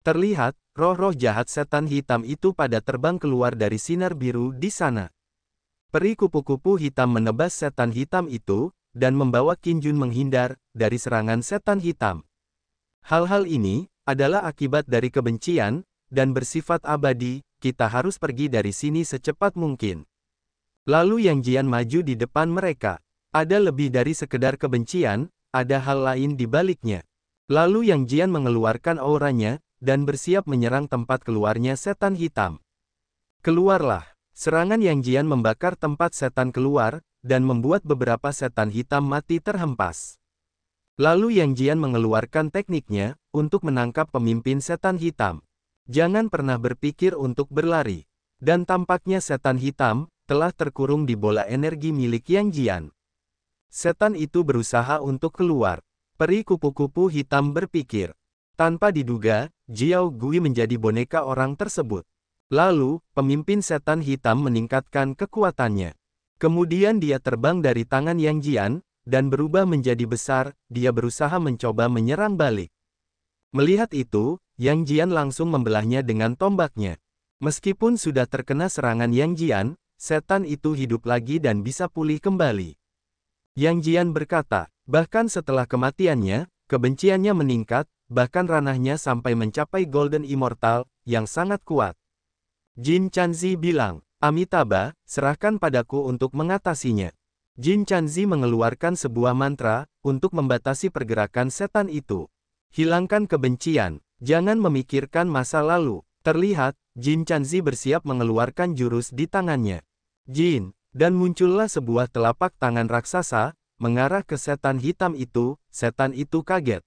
Terlihat, roh-roh jahat setan hitam itu pada terbang keluar dari sinar biru di sana. Peri kupu-kupu hitam menebas setan hitam itu, dan membawa Qin Jun menghindar dari serangan setan hitam. Hal-hal ini adalah akibat dari kebencian, dan bersifat abadi. Kita harus pergi dari sini secepat mungkin. Lalu Yang Jian maju di depan mereka. Ada lebih dari sekedar kebencian, ada hal lain di baliknya. Lalu Yang Jian mengeluarkan auranya, dan bersiap menyerang tempat keluarnya setan hitam. Keluarlah. Serangan Yang Jian membakar tempat setan keluar, dan membuat beberapa setan hitam mati terhempas. Lalu Yang Jian mengeluarkan tekniknya, untuk menangkap pemimpin setan hitam. Jangan pernah berpikir untuk berlari. Dan tampaknya setan hitam, telah terkurung di bola energi milik Yang Jian. Setan itu berusaha untuk keluar. Peri kupu-kupu hitam berpikir. Tanpa diduga, Jiao Gui menjadi boneka orang tersebut. Lalu, pemimpin setan hitam meningkatkan kekuatannya. Kemudian dia terbang dari tangan Yang Jian, dan berubah menjadi besar. Dia berusaha mencoba menyerang balik. Melihat itu, Yang Jian langsung membelahnya dengan tombaknya. Meskipun sudah terkena serangan Yang Jian, setan itu hidup lagi dan bisa pulih kembali. Yang Jian berkata, bahkan setelah kematiannya, kebenciannya meningkat, bahkan ranahnya sampai mencapai Golden Immortal, yang sangat kuat. Jin Chanzi bilang, Amitabha, serahkan padaku untuk mengatasinya. Jin Chanzi mengeluarkan sebuah mantra, untuk membatasi pergerakan setan itu. Hilangkan kebencian, jangan memikirkan masa lalu. Terlihat, Jin Chanzi bersiap mengeluarkan jurus di tangannya. Jin, dan muncullah sebuah telapak tangan raksasa, mengarah ke setan hitam itu. Setan itu kaget.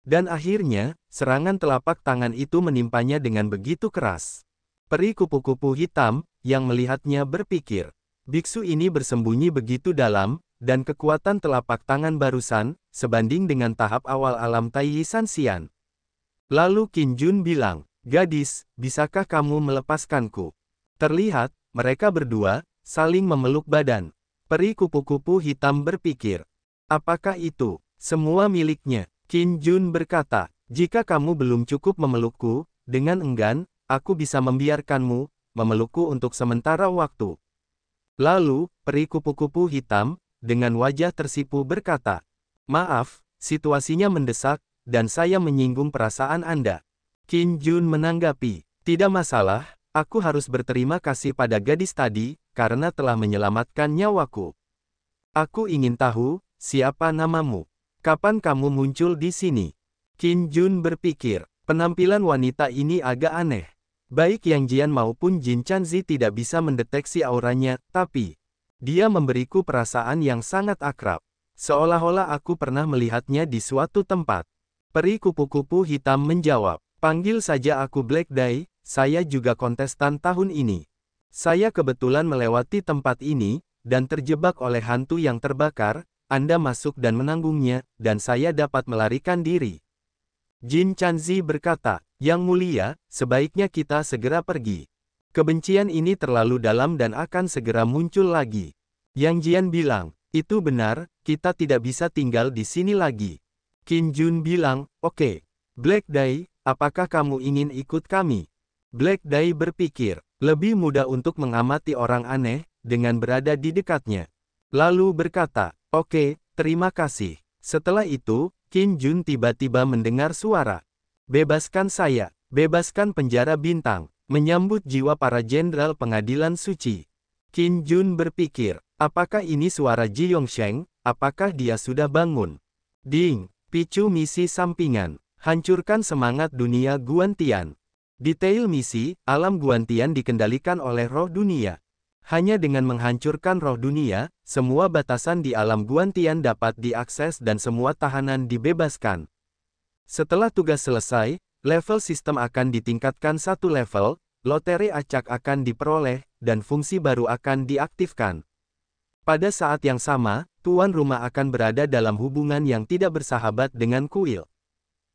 Dan akhirnya, serangan telapak tangan itu menimpanya dengan begitu keras. Peri kupu-kupu hitam, yang melihatnya berpikir, biksu ini bersembunyi begitu dalam, dan kekuatan telapak tangan barusan, sebanding dengan tahap awal alam Taiyi Sanxian. Lalu Qin Jun bilang, gadis, bisakah kamu melepaskanku? Terlihat, mereka berdua, saling memeluk badan. Peri kupu-kupu hitam berpikir, apakah itu semua miliknya? Qin Jun berkata, jika kamu belum cukup memelukku, dengan enggan, aku bisa membiarkanmu memelukku untuk sementara waktu. Lalu, peri kupu-kupu hitam, dengan wajah tersipu berkata, maaf, situasinya mendesak, dan saya menyinggung perasaan Anda. Qin Jun menanggapi, tidak masalah, aku harus berterima kasih pada gadis tadi, karena telah menyelamatkan nyawaku. Aku ingin tahu, siapa namamu? Kapan kamu muncul di sini? Qin Jun berpikir, penampilan wanita ini agak aneh. Baik Yang Jian maupun Jin Chanzi tidak bisa mendeteksi auranya, tapi dia memberiku perasaan yang sangat akrab. Seolah-olah aku pernah melihatnya di suatu tempat. Peri kupu-kupu hitam menjawab, panggil saja aku Black Dai, saya juga kontestan tahun ini. Saya kebetulan melewati tempat ini, dan terjebak oleh hantu yang terbakar. Anda masuk dan menanggungnya, dan saya dapat melarikan diri. Jin Chanzi berkata, Yang Mulia, sebaiknya kita segera pergi. Kebencian ini terlalu dalam dan akan segera muncul lagi. Yang Jian bilang, itu benar, kita tidak bisa tinggal di sini lagi. Qin Jun bilang, oke. Black Dai, apakah kamu ingin ikut kami? Black Dai berpikir, lebih mudah untuk mengamati orang aneh, dengan berada di dekatnya. Lalu berkata, oke, terima kasih. Setelah itu, Qin Jun tiba-tiba mendengar suara. Bebaskan saya, bebaskan penjara bintang, menyambut jiwa para jenderal pengadilan suci. Qin Jun berpikir, apakah ini suara Ji Yongsheng, apakah dia sudah bangun? Ding, picu misi sampingan, hancurkan semangat dunia Guantian. Detail misi, alam Guantian dikendalikan oleh roh dunia. Hanya dengan menghancurkan roh dunia, semua batasan di alam Guantian dapat diakses dan semua tahanan dibebaskan. Setelah tugas selesai, level sistem akan ditingkatkan satu level, lotre acak akan diperoleh, dan fungsi baru akan diaktifkan. Pada saat yang sama, tuan rumah akan berada dalam hubungan yang tidak bersahabat dengan kuil.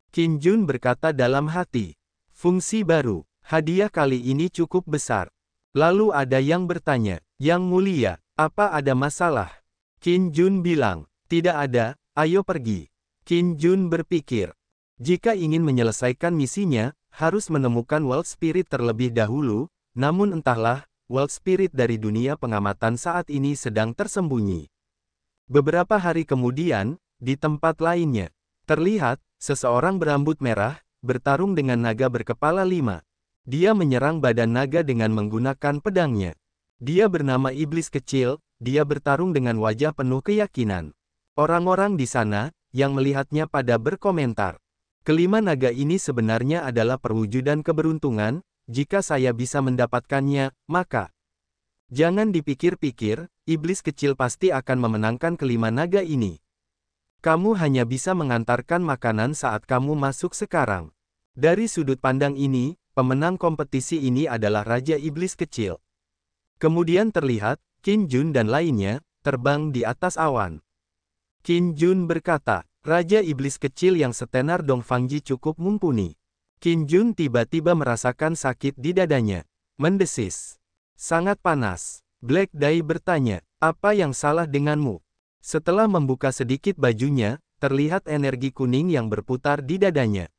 Qin Jun berkata dalam hati, fungsi baru, hadiah kali ini cukup besar. Lalu ada yang bertanya, Yang Mulia, apa ada masalah? Qin Jun bilang, tidak ada, ayo pergi. Qin Jun berpikir, jika ingin menyelesaikan misinya, Harus menemukan World Spirit terlebih dahulu, namun entahlah, World Spirit dari dunia pengamatan saat ini sedang tersembunyi. Beberapa hari kemudian, di tempat lainnya, terlihat, seseorang berambut merah, bertarung dengan naga berkepala 5. Dia menyerang badan naga dengan menggunakan pedangnya. Dia bernama Iblis Kecil, dia bertarung dengan wajah penuh keyakinan. Orang-orang di sana, yang melihatnya pada berkomentar. Kelima naga ini sebenarnya adalah perwujudan keberuntungan, jika saya bisa mendapatkannya, maka jangan dipikir-pikir, Iblis Kecil pasti akan memenangkan kelima naga ini. Kamu hanya bisa mengantarkan makanan saat kamu masuk sekarang. Dari sudut pandang ini, pemenang kompetisi ini adalah Raja Iblis Kecil. Kemudian terlihat, Qin Jun dan lainnya, terbang di atas awan. Qin Jun berkata, Raja Iblis Kecil yang setenar Dong Fangji cukup mumpuni. Qin Jun tiba-tiba merasakan sakit di dadanya. Mendesis. Sangat panas. Black Dai bertanya, apa yang salah denganmu? Setelah membuka sedikit bajunya, terlihat energi kuning yang berputar di dadanya.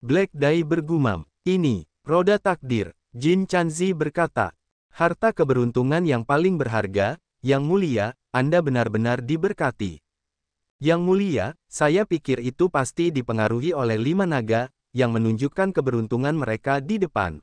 Black Dai bergumam, ini, roda takdir. Jin Chanzi berkata, harta keberuntungan yang paling berharga, yang mulia, Anda benar-benar diberkati. Yang mulia, saya pikir itu pasti dipengaruhi oleh 5 naga, yang menunjukkan keberuntungan mereka di depan.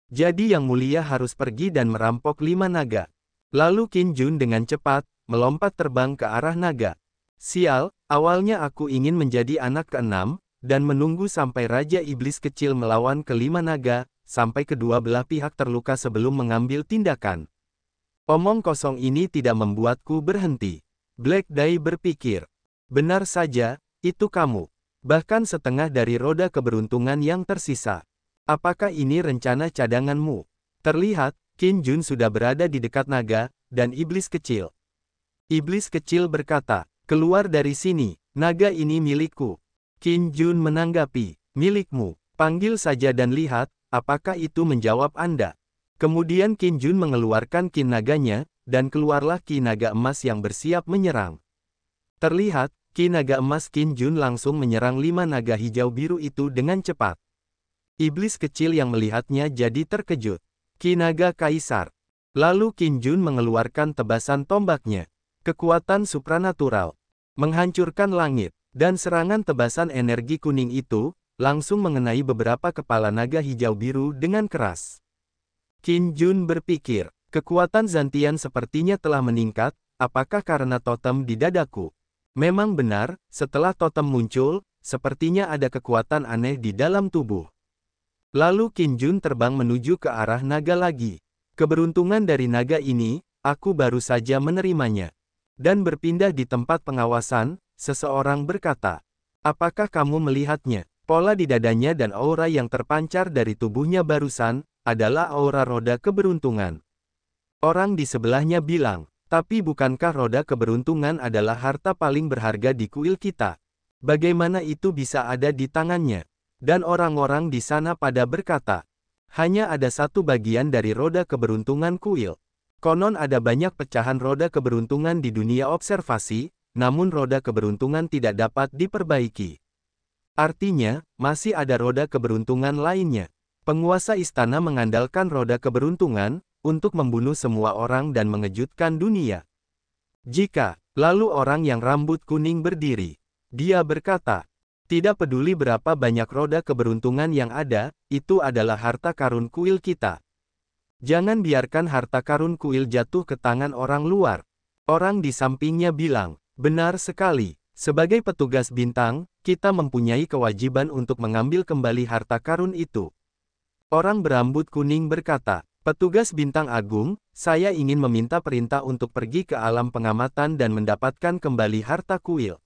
Jadi yang mulia harus pergi dan merampok 5 naga. Lalu Qin Jun dengan cepat, melompat terbang ke arah naga. Sial, awalnya aku ingin menjadi anak ke-6, dan menunggu sampai Raja Iblis Kecil melawan kelima naga, sampai kedua belah pihak terluka sebelum mengambil tindakan. Omong kosong ini tidak membuatku berhenti. Black Dai berpikir. Benar saja, itu kamu. Bahkan setengah dari roda keberuntungan yang tersisa. Apakah ini rencana cadanganmu? Terlihat, Qin Jun sudah berada di dekat naga, dan Iblis Kecil. Iblis Kecil berkata, keluar dari sini, naga ini milikku. Qin Jun menanggapi, milikmu, panggil saja dan lihat, apakah itu menjawab Anda. Kemudian Qin Jun mengeluarkan Qin naganya, dan keluarlah Qi naga emas yang bersiap menyerang. Terlihat, Qi naga emas Qin Jun langsung menyerang 5 naga hijau biru itu dengan cepat. Iblis Kecil yang melihatnya jadi terkejut. Qi naga kaisar. Lalu Qin Jun mengeluarkan tebasan tombaknya. Kekuatan supranatural. Menghancurkan langit. Dan serangan tebasan energi kuning itu, langsung mengenai beberapa kepala naga hijau biru dengan keras. Qin Jun berpikir, kekuatan Zantian sepertinya telah meningkat, apakah karena totem di dadaku? Memang benar, setelah totem muncul, sepertinya ada kekuatan aneh di dalam tubuh. Lalu Qin Jun terbang menuju ke arah naga lagi. Keberuntungan dari naga ini, aku baru saja menerimanya. Dan berpindah di tempat pengawasan, seseorang berkata, apakah kamu melihatnya? Pola di dadanya dan aura yang terpancar dari tubuhnya barusan, adalah aura roda keberuntungan. Orang di sebelahnya bilang, tapi bukankah roda keberuntungan adalah harta paling berharga di kuil kita? Bagaimana itu bisa ada di tangannya? Dan orang-orang di sana pada berkata, hanya ada satu bagian dari roda keberuntungan kuil. Konon ada banyak pecahan roda keberuntungan di dunia observasi, namun roda keberuntungan tidak dapat diperbaiki. Artinya, masih ada roda keberuntungan lainnya. Penguasa istana mengandalkan roda keberuntungan, untuk membunuh semua orang dan mengejutkan dunia. Lalu orang yang rambut kuning berdiri. Dia berkata, tidak peduli berapa banyak roda keberuntungan yang ada, itu adalah harta karun kuil kita. Jangan biarkan harta karun kuil jatuh ke tangan orang luar. Orang di sampingnya bilang, benar sekali, sebagai petugas bintang, kita mempunyai kewajiban untuk mengambil kembali harta karun itu. Orang berambut kuning berkata, petugas bintang agung, saya ingin meminta perintah untuk pergi ke alam pengamatan dan mendapatkan kembali harta kuil.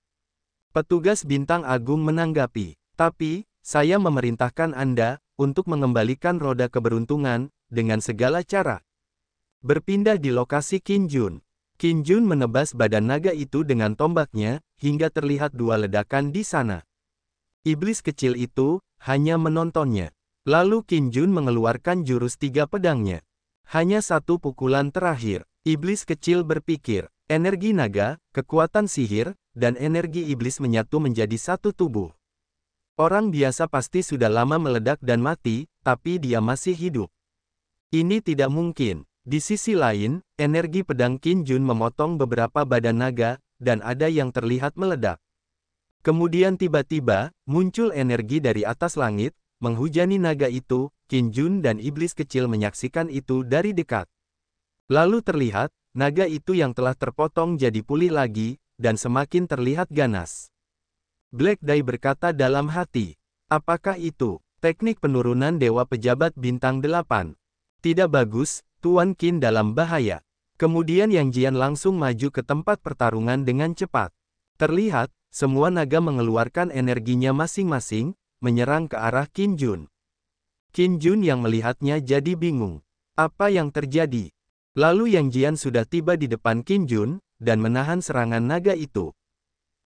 Petugas bintang agung menanggapi, tapi, saya memerintahkan Anda, untuk mengembalikan roda keberuntungan, dengan segala cara. Berpindah di lokasi Qin Jun. Qin Jun menebas badan naga itu dengan tombaknya, hingga terlihat 2 ledakan di sana. Iblis kecil itu, hanya menontonnya. Lalu Qin Jun mengeluarkan jurus 3 pedangnya. Hanya satu pukulan terakhir. Iblis kecil berpikir, energi naga, kekuatan sihir, dan energi iblis menyatu menjadi satu tubuh. Orang biasa pasti sudah lama meledak dan mati, tapi dia masih hidup. Ini tidak mungkin. Di sisi lain, energi pedang Qin Jun memotong beberapa badan naga, dan ada yang terlihat meledak. Kemudian tiba-tiba, muncul energi dari atas langit, menghujani naga itu. Qin Jun dan iblis kecil menyaksikan itu dari dekat. Lalu terlihat, naga itu yang telah terpotong jadi pulih lagi, dan semakin terlihat ganas. Black Dai berkata dalam hati, apakah itu teknik penurunan dewa pejabat bintang 8? Tidak bagus, Tuan Qin dalam bahaya. Kemudian Yang Jian langsung maju ke tempat pertarungan dengan cepat. Terlihat, semua naga mengeluarkan energinya masing-masing, menyerang ke arah Qin Jun. Qin Jun yang melihatnya jadi bingung. Apa yang terjadi? Lalu Yang Jian sudah tiba di depan Qin Jun, dan menahan serangan naga itu.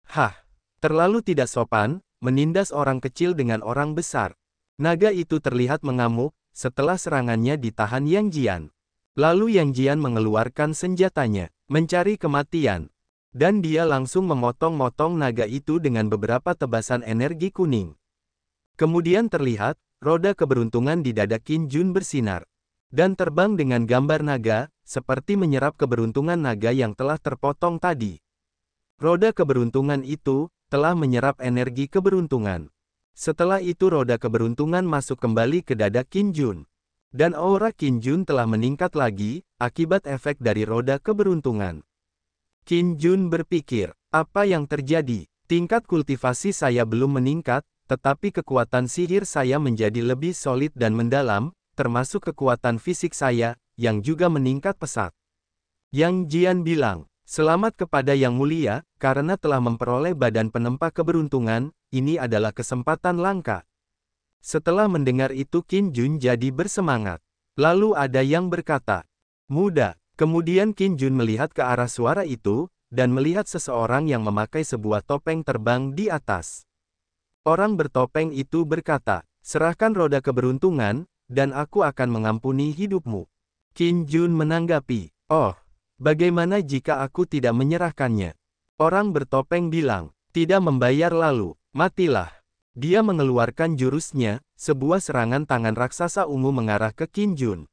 Hah, terlalu tidak sopan, menindas orang kecil dengan orang besar. Naga itu terlihat mengamuk, setelah serangannya ditahan Yang Jian. Lalu Yang Jian mengeluarkan senjatanya, mencari kematian. Dan dia langsung memotong-motong naga itu dengan beberapa tebasan energi kuning. Kemudian terlihat, roda keberuntungan di dada Qin Jun bersinar. Dan terbang dengan gambar naga, seperti menyerap keberuntungan naga yang telah terpotong tadi. Roda keberuntungan itu, telah menyerap energi keberuntungan. Setelah itu roda keberuntungan masuk kembali ke dada Qin Jun. Dan aura Qin Jun telah meningkat lagi, akibat efek dari roda keberuntungan. Qin Jun berpikir, apa yang terjadi? Tingkat kultivasi saya belum meningkat, tetapi kekuatan sihir saya menjadi lebih solid dan mendalam, termasuk kekuatan fisik saya, yang juga meningkat pesat. Yang Jian bilang, selamat kepada Yang Mulia, karena telah memperoleh badan penempa keberuntungan, ini adalah kesempatan langka. Setelah mendengar itu Qin Jun jadi bersemangat. Lalu ada yang berkata, muda. Kemudian Qin Jun melihat ke arah suara itu, dan melihat seseorang yang memakai sebuah topeng terbang di atas. Orang bertopeng itu berkata, serahkan roda keberuntungan, dan aku akan mengampuni hidupmu. Qin Jun menanggapi, oh, bagaimana jika aku tidak menyerahkannya? Orang bertopeng bilang, tidak membayar lalu, matilah. Dia mengeluarkan jurusnya, sebuah serangan tangan raksasa ungu mengarah ke Qin Jun.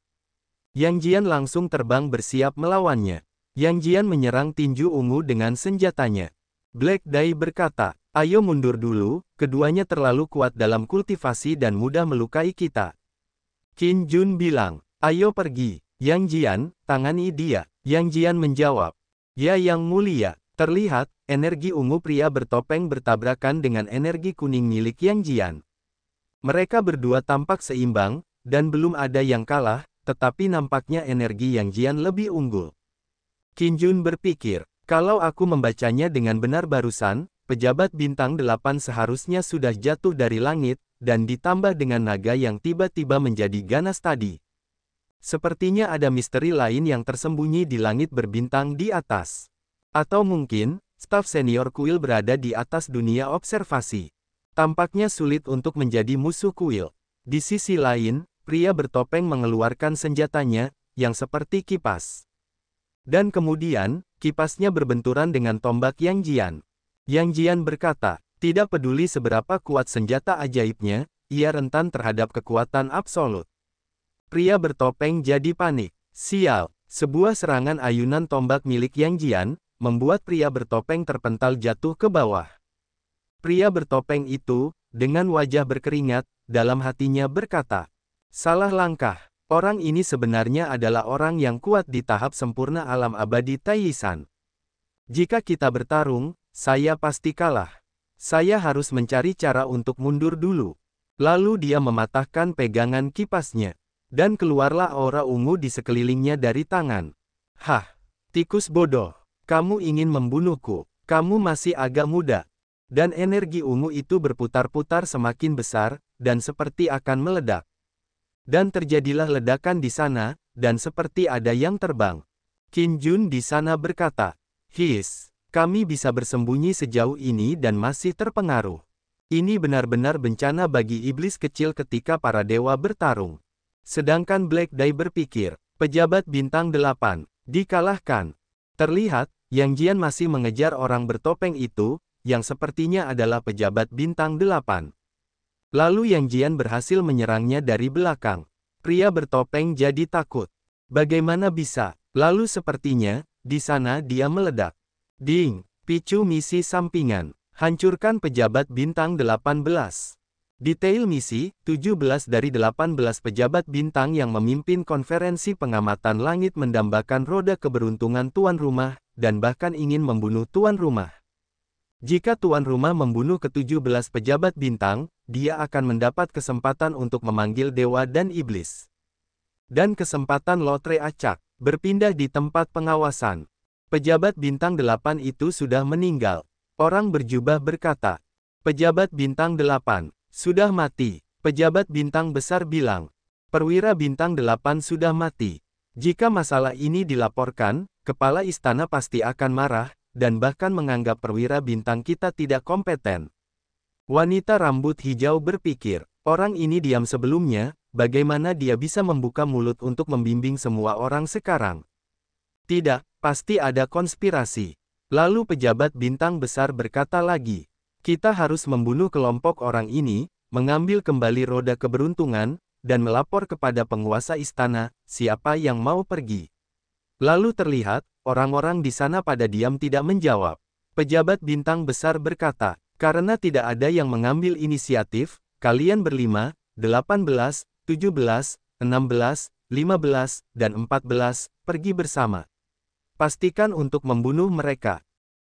Yang Jian langsung terbang bersiap melawannya. Yang Jian menyerang tinju ungu dengan senjatanya. Black Dai berkata, ayo mundur dulu, keduanya terlalu kuat dalam kultivasi dan mudah melukai kita. Qin Jun bilang, ayo pergi. Yang Jian, tangani dia. Yang Jian menjawab, ya Yang Mulia. Terlihat, energi ungu pria bertopeng bertabrakan dengan energi kuning milik Yang Jian. Mereka berdua tampak seimbang, dan belum ada yang kalah, tetapi nampaknya energi Yang Jian lebih unggul. Qin Jun berpikir, kalau aku membacanya dengan benar barusan, pejabat bintang 8 seharusnya sudah jatuh dari langit, dan ditambah dengan naga yang tiba-tiba menjadi ganas tadi. Sepertinya ada misteri lain yang tersembunyi di langit berbintang di atas. Atau mungkin, staf senior kuil berada di atas dunia observasi. Tampaknya sulit untuk menjadi musuh kuil. Di sisi lain, pria bertopeng mengeluarkan senjatanya, yang seperti kipas. Dan kemudian, kipasnya berbenturan dengan tombak Yang Jian. Yang Jian berkata, tidak peduli seberapa kuat senjata ajaibnya, ia rentan terhadap kekuatan absolut. Pria bertopeng jadi panik. Sial, sebuah serangan ayunan tombak milik Yang Jian, membuat pria bertopeng terpental jatuh ke bawah. Pria bertopeng itu, dengan wajah berkeringat, dalam hatinya berkata, salah langkah. Orang ini sebenarnya adalah orang yang kuat di tahap sempurna alam abadi Taiyisan. Jika kita bertarung, saya pasti kalah. Saya harus mencari cara untuk mundur dulu. Lalu dia mematahkan pegangan kipasnya. Dan keluarlah aura ungu di sekelilingnya dari tangan. Hah, tikus bodoh. Kamu ingin membunuhku. Kamu masih agak muda. Dan energi ungu itu berputar-putar semakin besar, dan seperti akan meledak. Dan terjadilah ledakan di sana, dan seperti ada yang terbang. Qin Jun di sana berkata, his, kami bisa bersembunyi sejauh ini dan masih terpengaruh. Ini benar-benar bencana bagi iblis kecil ketika para dewa bertarung. Sedangkan Black Dai berpikir, pejabat bintang 8, dikalahkan. Terlihat, Yang Jian masih mengejar orang bertopeng itu, yang sepertinya adalah pejabat bintang 8. Lalu Yang Jian berhasil menyerangnya dari belakang. Pria bertopeng jadi takut. Bagaimana bisa? Lalu sepertinya, di sana dia meledak. Ding! Picu misi sampingan. Hancurkan pejabat bintang 18. Detail misi, 17 dari 18 pejabat bintang yang memimpin konferensi pengamatan langit mendambakan roda keberuntungan tuan rumah, dan bahkan ingin membunuh tuan rumah. Jika tuan rumah membunuh ke-17 pejabat bintang, dia akan mendapat kesempatan untuk memanggil dewa dan iblis. Dan kesempatan lotre acak, berpindah di tempat pengawasan. Pejabat bintang 8 itu sudah meninggal. Orang berjubah berkata, pejabat bintang 8, sudah mati. Pejabat bintang besar bilang, perwira bintang 8 sudah mati. Jika masalah ini dilaporkan, kepala istana pasti akan marah, dan bahkan menganggap perwira bintang kita tidak kompeten. Wanita rambut hijau berpikir, orang ini diam sebelumnya, bagaimana dia bisa membuka mulut untuk membimbing semua orang sekarang? Tidak, pasti ada konspirasi. Lalu pejabat bintang besar berkata lagi, kita harus membunuh kelompok orang ini, mengambil kembali roda keberuntungan, dan melapor kepada penguasa istana, siapa yang mau pergi. Lalu terlihat, orang-orang di sana pada diam tidak menjawab. Pejabat bintang besar berkata, karena tidak ada yang mengambil inisiatif, kalian berlima, 18, 17, 16, 15, dan 14, pergi bersama. Pastikan untuk membunuh mereka.